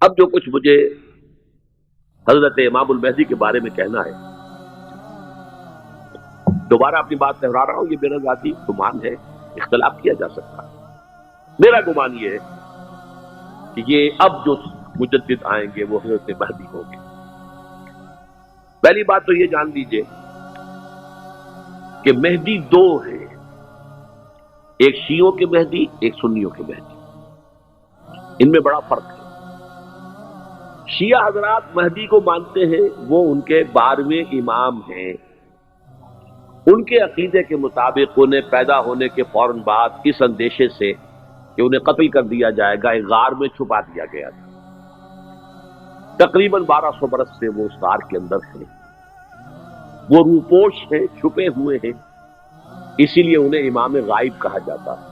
اب جو کچھ مجھے حضرت امام المہدی کے بارے میں کہنا ہے، دوبارہ اپنی بات دہرا رہا ہوں، یہ میرا ذاتی گمان ہے، اختلاف کیا جا سکتا ہے۔ میرا گمان یہ ہے کہ یہ اب جو مجدد آئیں گے وہ حضرت مہدی ہوں گے۔ پہلی بات تو یہ جان لیجئے کہ مہدی دو ہیں، ایک شیعوں کے مہدی، ایک سنیوں کے مہدی، ان میں بڑا فرق ہے۔ شیعہ حضرات مہدی کو مانتے ہیں، وہ ان کے 12ویں امام ہیں۔ ان کے عقیدے کے مطابق انہیں پیدا ہونے کے فوراً بعد اس اندیشے سے کہ انہیں قتل کر دیا جائے گا ایک غار میں چھپا دیا گیا تھا۔ تقریباً 1200 برس سے وہ اس غار کے اندر ہیں، وہ روپوش ہیں، چھپے ہوئے ہیں، اسی لیے انہیں امام غائب کہا جاتا ہے،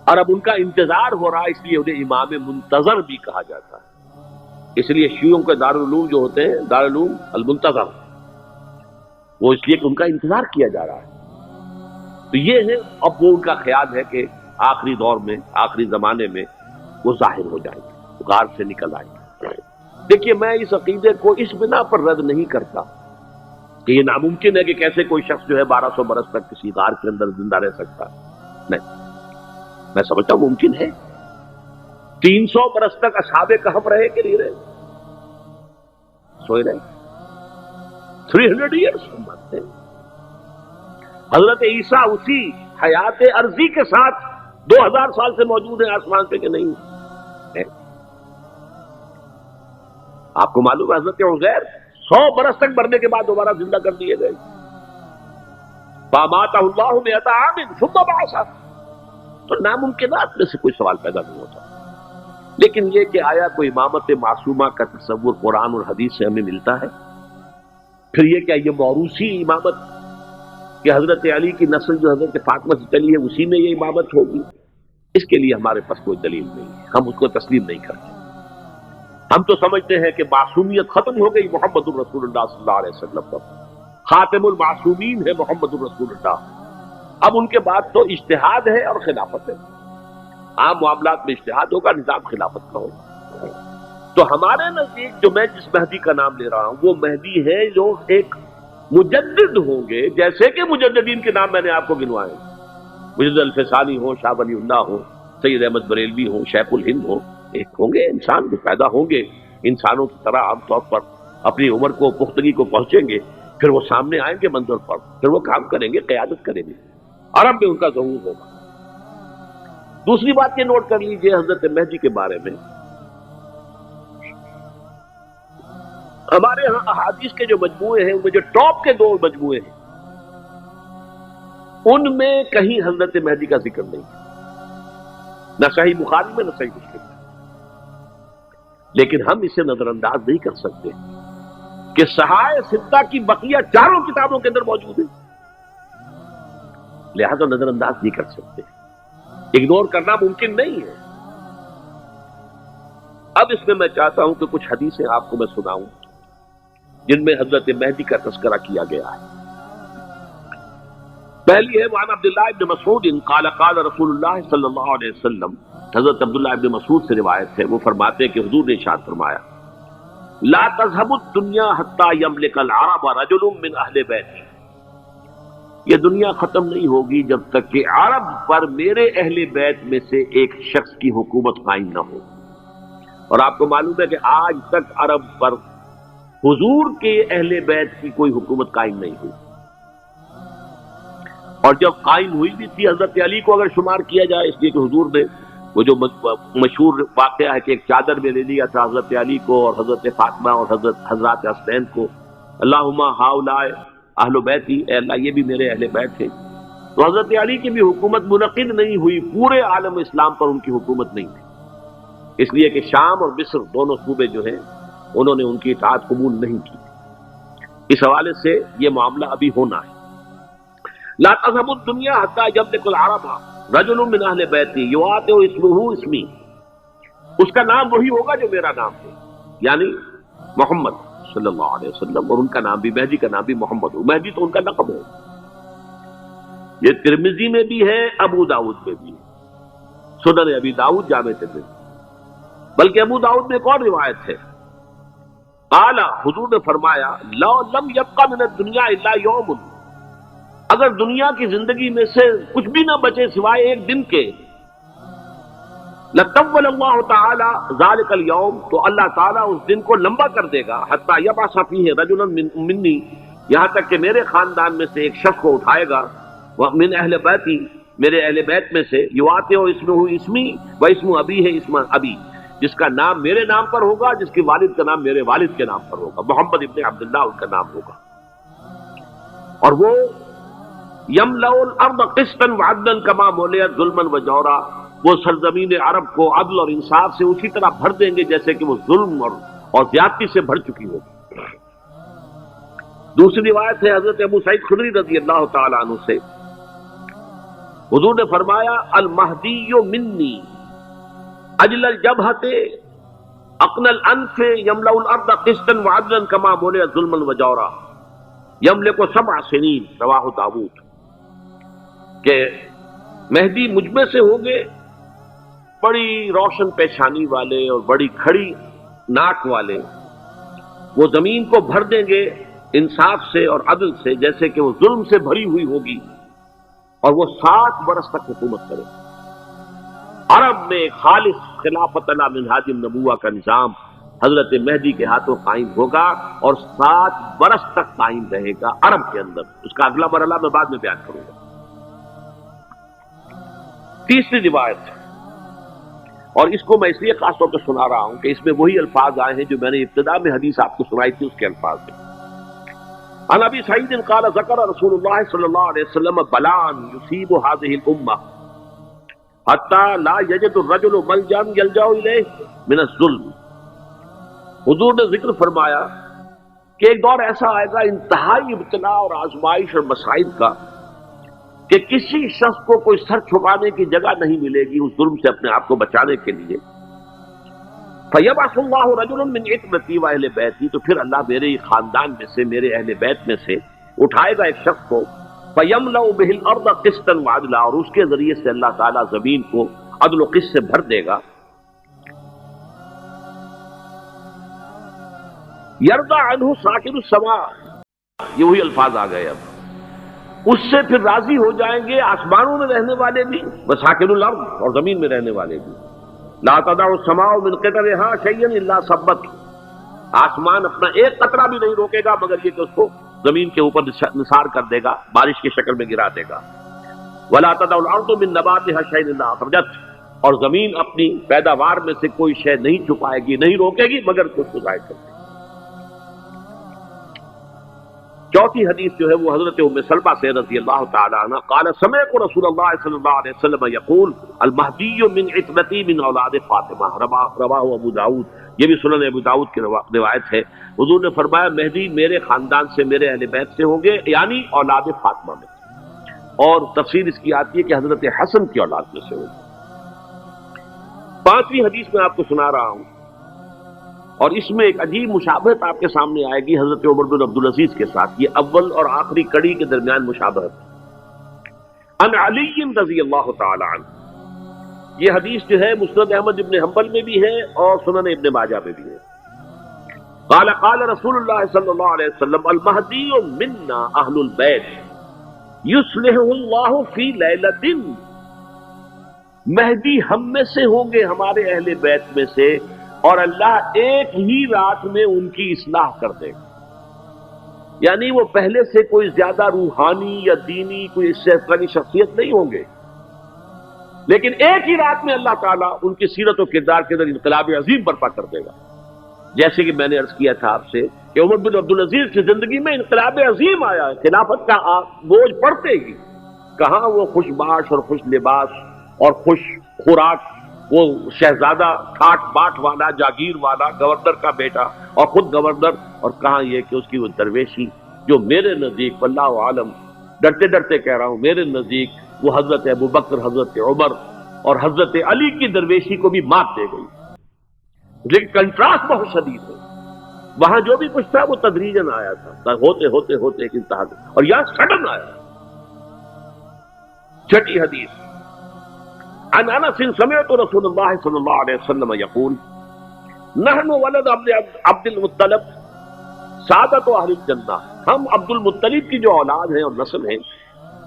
اور اب ان کا انتظار ہو رہا ہے، اس لیے انہیں امام منتظر بھی کہا جاتا ہے۔ اس لیے شیعوں کے دارالعلوم جو ہوتے ہیں، دارالعلوم المنتظر، وہ اس لیے کہ ان کا انتظار کیا جا رہا ہے۔ تو یہ ہے، اب وہ ان کا خیال ہے کہ آخری دور میں، آخری زمانے میں وہ ظاہر ہو جائیں گے، غار سے نکل آئیں گے۔ دیکھیے، میں اس عقیدے کو اس بنا پر رد نہیں کرتا کہ یہ ناممکن ہے کہ کیسے کوئی شخص جو ہے 1200 برس تک کسی غار کے اندر زندہ رہ سکتا ہے۔ نہیں، میں سمجھتا ہوں ممکن ہے۔ 300 برس تک اصحاب کہف رہے کہ نہیں رہے؟ سوئے رہے۔ 300 ایئرس مانتے ہیں۔ حضرت عیسیٰ اسی حیات عرضی کے ساتھ 2000 سال سے موجود ہیں آسمان پہ کہ نہیں ہے؟ آپ کو معلوم ہے حضرت عزیر 100 برس تک مرنے کے بعد دوبارہ زندہ کر دیے گئے۔ فَأَمَاتَهُ اللَّهُ مِئَةَ عَامٍ ثُمَّ بَعَثَهُ۔ تو ناممکنات میں سے کوئی سوال پیدا نہیں ہوتا۔ لیکن یہ کہ آیا کوئی امامت معصومہ کا تصور قرآن اور حدیث سے ہمیں ملتا ہے؟ پھر یہ کیا یہ موروثی امامت کہ حضرت علی کی نسل جو حضرت فاطمہ سے چلی ہے اسی میں یہ امامت ہوگی؟ اس کے لیے ہمارے پاس کوئی دلیل نہیں ہے، ہم اس کو تسلیم نہیں کرتے۔ ہم تو سمجھتے ہیں کہ معصومیت ختم ہو گئی محمد الرسول اللہ صلی اللہ علیہ وسلم پر، خاتم المعصومین ہے محمد الرسول اللہ۔ اب ان کے بعد تو اجتہاد ہے اور خلافت ہے، عام معاملات میں اجتہاد ہوگا، نظام خلافت کا ہوگا۔ تو ہمارے نزدیک جو میں جس مہدی کا نام لے رہا ہوں وہ مہدی ہے جو ایک مجدد ہوں گے، جیسے کہ مجددین کے نام میں نے آپ کو گنوائے، مجدد الفسانی ہو، شاہ ولی اللہ ہو، سید احمد بریلوی ہو، شیخ الہند ہو، ایک ہوں گے انسان جو پیدا ہوں گے انسانوں کی طرح، عام طور پر اپنی عمر کو، پختگی کو پہنچیں گے، پھر وہ سامنے آئیں گے منظر پر، پھر وہ کام کریں گے، قیادت کریں گے، عرب میں ان کا ظہور ہوگا۔ دوسری بات یہ نوٹ کر لیجئے حضرت مہدی کے بارے میں، ہمارے ہاں احادیث کے جو مجموعے ہیں ان میں جو ٹاپ کے 2 مجموعے ہیں ان میں کہیں حضرت مہدی کا ذکر نہیں ہے، نہ صحیح بخاری میں نہ صحیح مسلم میں۔ لیکن ہم اسے نظر انداز نہیں کر سکتے کہ صحائح ستہ کی بقیہ 4 کتابوں کے اندر موجود ہے، لہذا نظر انداز نہیں کر سکتے، اگنور کرنا ممکن نہیں ہے۔ اب اس میں چاہتا ہوں کہ کچھ حدیثیں آپ کو میں سناؤں جن میں حضرت مہدی کا تذکرہ کیا گیا ہے۔ پہلی ہے وعن عبداللہ ابن مسعود قال قال رسول اللہ صلی اللہ علیہ وسلم، حضرت عبداللہ ابن مسعود سے روایت ہے، وہ فرماتے ہیں کہ حضور نے ارشاد فرمایا لا تذهب الدنيا حتى يملك العرب رجل من اہل بیتی، یہ دنیا ختم نہیں ہوگی جب تک کہ عرب پر میرے اہل بیت میں سے ایک شخص کی حکومت قائم نہ ہو۔ اور آپ کو معلوم ہے کہ آج تک عرب پر حضور کے اہل بیت کی کوئی حکومت قائم نہیں ہوئی، اور جب قائم ہوئی بھی تھی حضرت علی کو اگر شمار کیا جائے، اس لیے کہ حضور نے وہ جو مشہور واقعہ ہے کہ ایک چادر میں لے لیا تھا حضرت علی کو اور حضرت فاطمہ اور حضرات حسنین کو، اللہم ہؤلاء اہل بیتی، اے اللہ یہ بھی میرے اہل بیت ہیں۔ تو حضرت علی کی بھی حکومت منعقد نہیں ہوئی، پورے عالم اسلام پر ان کی حکومت نہیں تھی، اس لیے کہ شام اور مصر دونوں صوبے جو ہیں انہوں نے ان کی اطاعت قبول نہیں کی۔ اس حوالے سے یہ معاملہ ابھی ہونا ہے۔ لا تذهب الدنيا حتى يملك العرب رجل من اہل بیتی یواطئ اسمہ اسمی، اس کا نام وہی ہوگا جو میرا نام ہے، یعنی محمد صلی اللہ علیہ وسلم، اور ان کا نام بھی، مہدی کا نام بھی محمد ہو۔ مہدی تو ان کا لقب ہے، یہ ترمذی میں بھی ہے، ابو داؤد میں بھی ہے، سنن ابی داؤد، جامع ترمذی۔ بلکہ ابو داؤد میں ایک اور روایت ہے، قال حضور نے فرمایا لو لم یبقى من الدنیا الا یوم، اگر دنیا کی زندگی میں سے کچھ بھی نہ بچے سوائے ایک دن کے، لطول اللہ تعالی ذلک اليوم، تو اللہ تعالیٰ اس دن کو لمبا کر دے گا، حتی یبعث فیہ رجلا منی، یہاں تک کہ میرے خاندان میں سے ایک شخص کو اٹھائے گا، من اہل بیتی، میرے اہل بیت میں سے، یواطئ اسمہ اسمی و اسم ابی ہے اسم ابی، جس کا نام میرے نام پر ہوگا، جس کے والد کا نام میرے والد کے نام پر ہوگا، محمد ابن عبداللہ ان کا نام ہوگا، اور وہ یملأ الارض قسطا وعدلا کما ملئت ظلما وجورا، وہ سرزمین عرب کو عدل اور انصاف سے اسی طرح بھر دیں گے جیسے کہ وہ ظلم اور زیادتی سے بھر چکی ہوگی۔ دوسری روایت ہے حضرت ابو سعید خدری رضی اللہ تعالی عنہ سے، حضور نے فرمایا المہدی منی اجل الجبہۃ اقن الانف یملأ الارض قسطا وعدلا کما ملئت ظلما وجورا یملک 7 سنین، رواہ داؤد، کہ مہدی مجھ میں سے ہوں گے بڑی روشن پیشانی والے اور بڑی کھڑی ناک والے، وہ زمین کو بھر دیں گے انصاف سے اور عدل سے جیسے کہ وہ ظلم سے بھری ہوئی ہوگی، اور وہ 7 برس تک حکومت کرے۔ عرب میں خالص خلافت علی منہاج النبوہ کا نظام حضرت مہدی کے ہاتھوں قائم ہوگا اور 7 برس تک قائم رہے گا عرب کے اندر، اس کا اگلا مرحلہ میں بعد میں بیان کروں گا۔ تیسری روایت، اور اس کو میں اس لیے خاص طور پہ سنا رہا ہوں کہ اس میں وہی الفاظ آئے ہیں جو میں نے ابتدا میں حدیث آپ کو سنائی تھی، اس کے الفاظ ہیں۔ عن ابی سعید قال ذکر رسول اللہ صلی اللہ علیہ وسلم بلاء یصیب هذه الامہ حتی لا یجد الرجل ملجا یلجا الیہ من الظلم، حضور نے ذکر فرمایا کہ ایک دور ایسا آئے گا انتہائی ابتلا اور آزمائش اور مصائب کا کہ کسی شخص کو کوئی سر چھپانے کی جگہ نہیں ملے گی اس ظلم سے اپنے آپ کو بچانے کے لیے۔ فَيَبْعَثُ اللَّهُ رَجُلًا مِّنْ عِتْرَتِي وَأَهْلِ بَيْتِي، تو پھر اللہ میرے خاندان میں سے، میرے اہل بیت میں سے اٹھائے گا ایک شخص کو، فَيَمْلَأُ بِهِ الْأَرْضَ قِسْطًا وَعَدْلًا، اور اس کے ذریعے سے اللہ تعالیٰ زمین کو عدل و قسط سے بھر دے گا۔ يَرْضَى عَنْهُ سَاكِنُ السَّمَاءِ، یہ وہی الفاظ آ گئے، اب اس سے پھر راضی ہو جائیں گے آسمانوں میں رہنے والے بھی، وساکن الارض، اور زمین میں رہنے والے بھی۔ لا تدع السماء من قطرها شيئا الا ثبت، آسمان اپنا ایک قطرہ بھی نہیں روکے گا مگر یہ کہ اس کو زمین کے اوپر نثار کر دے گا، بارش کی شکل میں گرا دے گا۔ ولا تدع الارض من نباتها شيئا الا اخرجت، اور زمین اپنی پیداوار میں سے کوئی شے نہیں چھپائے گی، نہیں روکے گی مگر اس کو ظاہر کر دے گی۔ چوتھی حدیث جو ہے وہ حضرت ام سلمہ سے رضی اللہ تعالی عنہ قال سمعت رسول اللہ صلی اللہ علیہ وسلم یقول المہدی من عترتی من اولاد فاطمہ، رواہ ابو داؤد، یہ بھی سنن ابو داؤد کی روایت ہے۔ حضور نے فرمایا مہدی میرے خاندان سے، میرے اہل بیت سے ہوں گے، یعنی اولاد فاطمہ میں، اور تفسیر اس کی آتی ہے کہ حضرت حسن کی اولاد میں سے ہوں گے۔ 5ویں حدیث میں آپ کو سنا رہا ہوں، اور اس میں ایک عجیب مشابہت آپ کے سامنے آئے گی حضرت عمر بن عبدالعزیز کے ساتھ، یہ اول اور آخری کڑی کے درمیان مشابہت۔ عن علی رضی اللہ تعالی عنہ، یہ حدیث جو ہے مسند احمد ابن حنبل میں بھی ہے اور سنن ابن ماجہ میں بھی ہے۔ قال قال رسول اللہ صلی اللہ علیہ وسلم المہدی منا اہل البیت یصلحہ اللہ فی لیلۃ، مہدی ہم میں سے ہوں گے، ہمارے اہل بیت میں سے، اور اللہ ایک ہی رات میں ان کی اصلاح کر دے گا، یعنی وہ پہلے سے کوئی زیادہ روحانی یا دینی کوئی اس سے افضل شخصیت نہیں ہوں گے، لیکن ایک ہی رات میں اللہ تعالیٰ ان کی سیرت و کردار کے اندر انقلاب عظیم برپا کر دے گا۔ جیسے کہ میں نے عرض کیا تھا آپ سے کہ عمر بن عبدالعزیز کی زندگی میں انقلاب عظیم آیا، خلافت کا بوجھ پڑتے ہی کہاں وہ خوش باش اور خوش لباس اور خوش خوراک، وہ شہزادہ ٹھاٹ باٹ والا، جاگیر والا، گورنر کا بیٹا اور خود گورنر، اور کہاں یہ کہ اس کی وہ درویشی جو میرے نزدیک واللہ عالم، ڈرتے ڈرتے کہہ رہا ہوں، میرے نزدیک وہ حضرت ابو بکر، حضرت عمر اور حضرت علی کی درویشی کو بھی مات دے گئی، لیکن کنٹراسٹ بہت شدید ہے۔ وہاں جو بھی کچھ تھا وہ تدریجاً آیا تھا، ہوتے ہوتے ہوتے ایک انتہا، اور یہاں سڈن آیا۔ 6 حدیث عن انس سمعت رسول اللہ صلی اللہ علیہ وسلم یقول نحن ولد عبد المطلب سعادت و اہل الجنہ، ہم عبد المطلب کی جو اولاد ہیں اور نسل ہیں،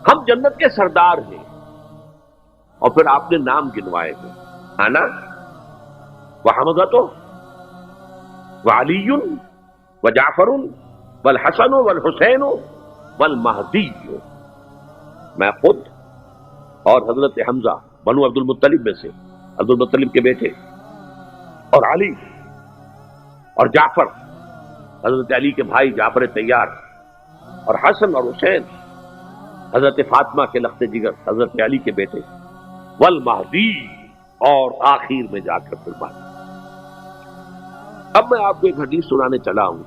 ہم جنت کے سردار ہیں۔ اور پھر آپ نے نام گنوائے ہیں، انا وحمزۃ وعلی وجعفر والحسن والحسین والمہدی، میں خود اور حضرت حمزہ بنو عبد المطلب میں سے، عبد المطلب کے بیٹے، اور علی اور جعفر حضرت علی کے بھائی جعفر طیار، اور حسن اور حسین حضرت فاطمہ کے لخت جگر حضرت علی کے بیٹے، والمہدی، اور آخر میں جا کر پھر بات۔ اب میں آپ کو ایک حدیث سنانے چلا ہوں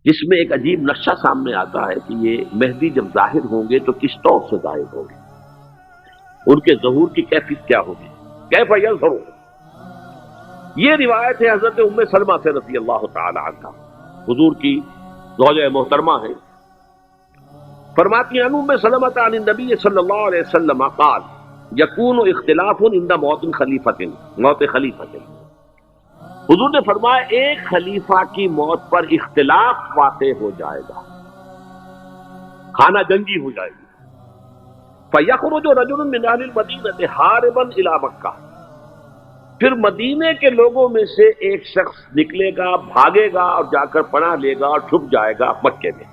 جس میں ایک عجیب نقشہ سامنے آتا ہے کہ یہ مہدی جب ظاہر ہوں گے تو کس طور سے ظاہر ہوں گے، ان کے ظہور کی کیفیت کیا ہوگی، کیف یظہر۔ یہ روایت ہے حضرت ام سلمہ سے رضی اللہ تعالی عنہ، حضور کی زوجہ محترمہ ہے، فرماتی ہیں ام سلمہ عن النبی صلی اللہ علیہ وسلم قال یکون اختلاف عند موت خلیفۃ، موت خلیفۃ، حضور نے فرمایا ایک خلیفہ کی موت پر اختلاف واقع ہو جائے گا، خانہ جنگی ہو جائے گی، فیخرج رجل من اہل المدینہ حاربا الی مکہ، پھر مدینے کے لوگوں میں سے ایک شخص نکلے گا، بھاگے گا اور جا کر پناہ لے گا اور چھپ جائے گا مکے میں،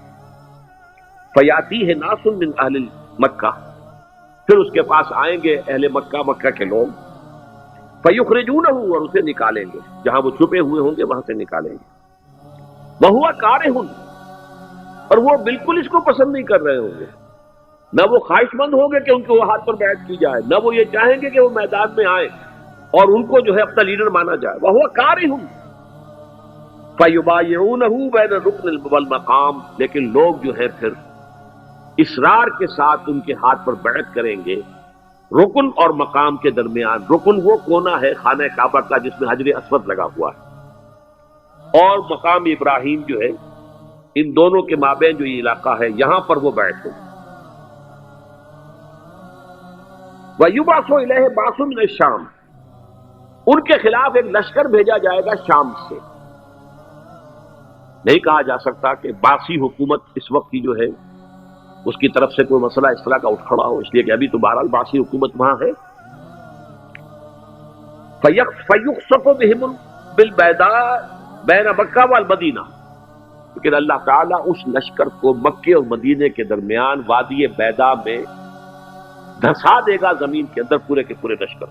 فیاتیہ ناس من اہل مکہ، پھر اس کے پاس آئیں گے اہل مکہ، مکہ کے لوگ، فیخرجونہ، اور اسے نکالیں گے، جہاں وہ چھپے ہوئے ہوں گے وہاں سے نکالیں گے، وہو کارہ، اور وہ بالکل اس کو پسند نہیں کر رہے ہوں گے، نہ وہ خواہش مند ہوں گے کہ ان کے ہاتھ پر بیعت کی جائے، نہ وہ یہ چاہیں گے کہ وہ میدان میں آئیں اور ان کو جو ہے اپنا لیڈر مانا جائے، وہو کارہ، فیبایعونہ بین الرکن والمقام، لیکن لوگ جو ہے پھر اصرار کے ساتھ ان کے ہاتھ پر بیعت کریں گے رکن اور مقام کے درمیان۔ رکن وہ کونا ہے خانہ کعبہ کا جس میں حجر اسود لگا ہوا ہے، اور مقام ابراہیم جو ہے، ان دونوں کے مابین جو یہ علاقہ ہے یہاں پر وہ بیعت ہو۔ وَيُبْعَثُ إِلَيْهِ بَعْثٌ مِنَ الشَّامِ، ان کے خلاف ایک لشکر بھیجا جائے گا شام سے۔ نہیں کہا جا سکتا کہ باسی حکومت اس وقت کی جو ہے اس کی طرف سے کوئی مسئلہ اس طرح کا اٹھ کھڑا ہو، اس لیے کہ ابھی تو بہرحال باسی حکومت وہاں ہے۔ فَيُخْسَفُ بِهِمُ بِالْبَيْضَاءِ بَيْنَ مَكَّةَ وَالْمَدِينَةِ، لیکن اللہ تعالیٰ اس لشکر کو مکے اور مدینے کے درمیان وادی بیضاء میں دھسا دے گا، زمین کے اندر پورے کے پورے لشکر۔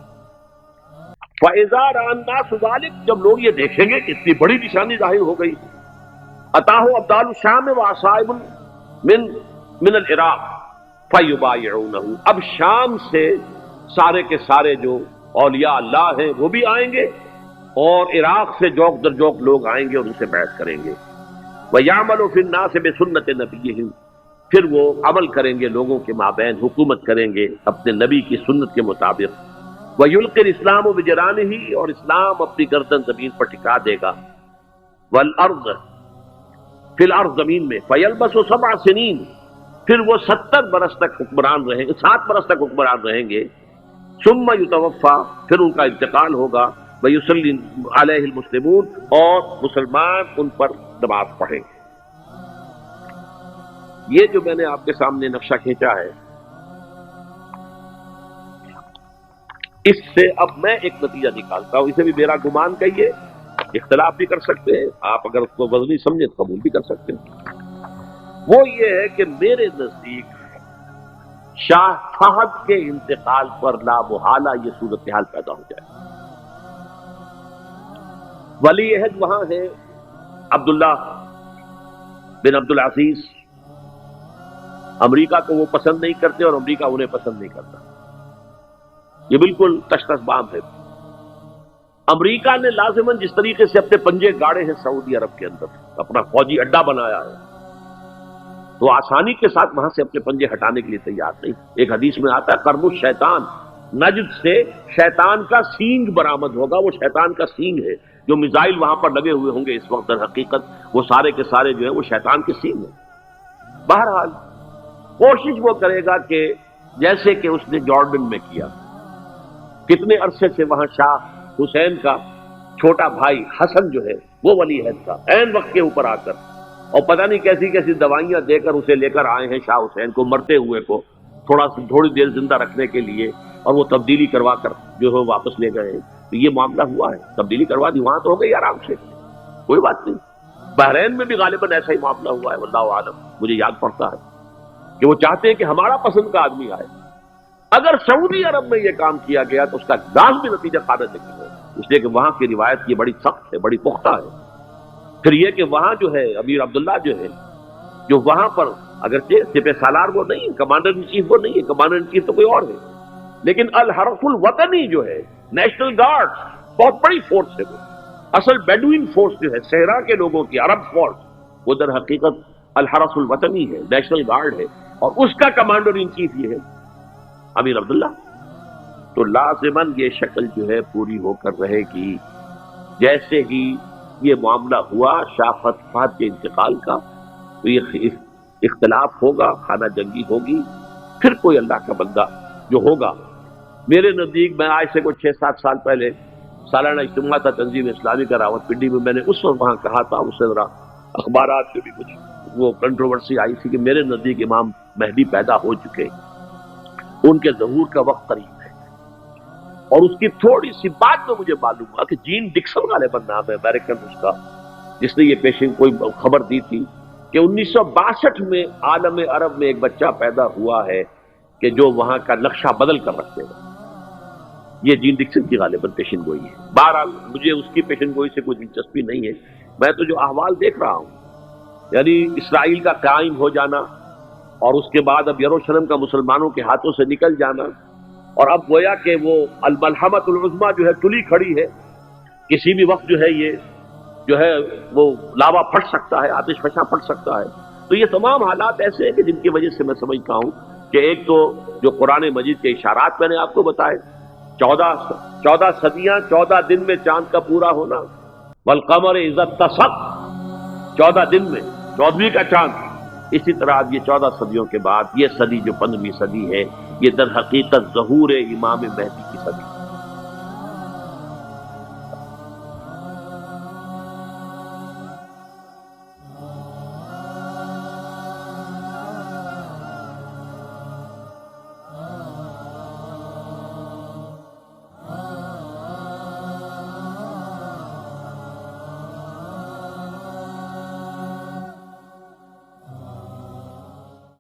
فَإِذَا رَأَى النَّاسُ ذَلِكَ، جب لوگ یہ دیکھیں گے کہ اتنی بڑی نشانی ظاہر ہو گئی، أَتَاهُ أَبْطَالُ الشَّامِ وَعَصَائِبٌ من العراق فیبایعونہ، اب شام سے سارے کے سارے جو اولیاء اللہ ہیں وہ بھی آئیں گے، اور عراق سے جوک در جوک لوگ آئیں گے اور ان سے بیعت کریں گے۔ وَيَعْمَلُ فِي النَّاسِ بِسُنَّةِ نَبِيِّهِمْ، پھر وہ عمل کریں گے لوگوں کے مابین، حکومت کریں گے اپنے نبی کی سنت کے مطابق۔ وَيُلْقِي الْإِسْلَامُ بِجَرَانِهِ، اور اسلام اپنی گردن زمین پر ٹکا دے گا۔ وَالْأَرْض، فی الارض، زمین میں، فَيَلْبَسُ 7 سنین، پھر وہ 70 برس تک حکمران رہیں گے، 7 برس تک حکمران رہیں گے۔ ثم یتوفا، پھر ان کا انتقال ہوگا، ویصلی علیہ المسلمون، اور مسلمان ان پر نماز پڑھیں گے۔ یہ جو میں نے آپ کے سامنے نقشہ کھینچا ہے، اس سے اب میں ایک نتیجہ نکالتا ہوں، اسے بھی میرا گمان کہیے، اختلاف بھی کر سکتے ہیں آپ، اگر اس کو وزنی سمجھیں تو قبول بھی کر سکتے ہیں۔ وہ یہ ہے کہ میرے نزدیک شاہ فہد کے انتقال پر لا محالہ یہ صورتحال پیدا ہو جائے۔ ولی عہد وہاں ہے عبداللہ بن عبدالعزیز، امریکہ کو وہ پسند نہیں کرتے اور امریکہ انہیں پسند نہیں کرتا، یہ بالکل تش تش بام ہے۔ امریکہ نے لازماً جس طریقے سے اپنے پنجے گاڑے ہیں سعودی عرب کے اندر، اپنا فوجی اڈا بنایا ہے، تو آسانی کے ساتھ وہاں سے اپنے پنجے ہٹانے کے لیے تیار نہیں۔ ایک حدیث میں آتا ہے قرن الشیطان، نجد سے شیطان کا سینگ برآمد ہوگا، وہ شیطان کا سینگ ہے، جو میزائل وہاں پر لگے ہوئے ہوں گے اس وقت، در حقیقت وہ سارے کے سارے جو ہیں وہ شیطان کے سینگ ہیں۔ بہرحال کوشش وہ کرے گا کہ جیسے کہ اس نے جارڈن میں کیا، کتنے عرصے سے وہاں شاہ حسین کا چھوٹا بھائی حسن جو ہے وہ ولی عہد تھا، عین وقت کے اوپر آ کر، اور پتہ نہیں کیسی کیسی دوائیاں دے کر اسے لے کر آئے ہیں شاہ حسین کو، مرتے ہوئے کو تھوڑی دیر زندہ رکھنے کے لیے، اور وہ تبدیلی کروا کر جو ہے واپس لے گئے. تو یہ معاملہ ہوا ہے، تبدیلی کروا دی، وہاں تو ہو گئی آرام سے، کوئی بات نہیں. بحرین میں بھی غالباً ایسا ہی معاملہ ہوا ہے، واللہ عالم. مجھے یاد پڑتا ہے کہ وہ چاہتے ہیں کہ ہمارا پسند کا آدمی آئے. اگر سعودی عرب میں یہ کام کیا گیا تو اس کا داغ بھی نتیجہ خالد نہیں ہوگا، اس لیے کہ وہاں کی روایت یہ بڑی سخت ہے، بڑی پختہ ہے. پھر یہ کہ وہاں جو ہے امیر عبداللہ جو ہے، جو وہاں پر اگرچہ سپہ سالار وہ نہیں ہے، کمانڈر ان چیف وہ نہیں ہے، کمانڈر ان چیف تو کوئی اور ہے، لیکن الحرس الوطنی جو ہے نیشنل گارڈ بہت بڑی فورس ہے. وہ اصل بیڈوین فورس جو ہے صحرا کے لوگوں کی عرب فورس، وہ در حقیقت الحرس الوطنی ہے، نیشنل گارڈ ہے، اور اس کا کمانڈر ان چیف یہ ہے امیر عبداللہ. تو لازماً یہ شکل جو ہے پوری ہو کر رہے گی. جیسے ہی یہ معاملہ ہوا شاہ فتح فہد کے انتقال کا، تو یہ اختلاف ہوگا، خانہ جنگی ہوگی. پھر کوئی اللہ کا بندہ جو ہوگا، میرے نزدیک، میں آج سے کوئی 6-7 سال پہلے سالانہ اجتماع تھا تنظیم اسلامی کا راوت پنڈی میں، میں نے اس وقت وہاں کہا تھا، اس سے ذرا اخبارات میں بھی کچھ وہ کنٹروورسی آئی تھی کہ میرے نزدیک امام مہدی پیدا ہو چکے، ان کے ظہور کا وقت قریب ہے. اور اس کی تھوڑی سی بات میں مجھے معلوم ہوا کہ جین ڈکسن غالباً نام ہے امریکن اس کا، جس نے یہ پیشن کوئی خبر دی تھی کہ 1962 میں عالم عرب میں ایک بچہ پیدا ہوا ہے کہ جو وہاں کا نقشہ بدل کر رکھ دے گا. یہ جین ڈکسن کی غالباً پیشن گوئی ہے. بہرحال مجھے اس کی پیشن گوئی سے کوئی دلچسپی نہیں ہے، میں تو جو احوال دیکھ رہا ہوں، یعنی اسرائیل کا قائم ہو جانا، اور اس کے بعد اب یروشلم کا مسلمانوں کے ہاتھوں سے نکل جانا، اور اب گویا کہ وہ الملحمۃ العظمیٰ جو ہے تلی کھڑی ہے، کسی بھی وقت جو ہے یہ جو ہے وہ لاوا پھٹ سکتا ہے، آتش فشاں پھٹ سکتا ہے. تو یہ تمام حالات ایسے ہیں کہ جن کی وجہ سے میں سمجھتا ہوں کہ ایک تو جو قرآن مجید کے اشارات میں نے آپ کو بتائے، 14 صدیاں 14 دن میں چاند کا پورا ہونا، والقمر اذا اتسق، 14 دن میں 14ویں کا چاند. اسی طرح اب یہ 14 صدیوں کے بعد یہ صدی جو 15ویں صدی ہے، یہ در حقیقت ظہور امام مہدی کی صدی ہے.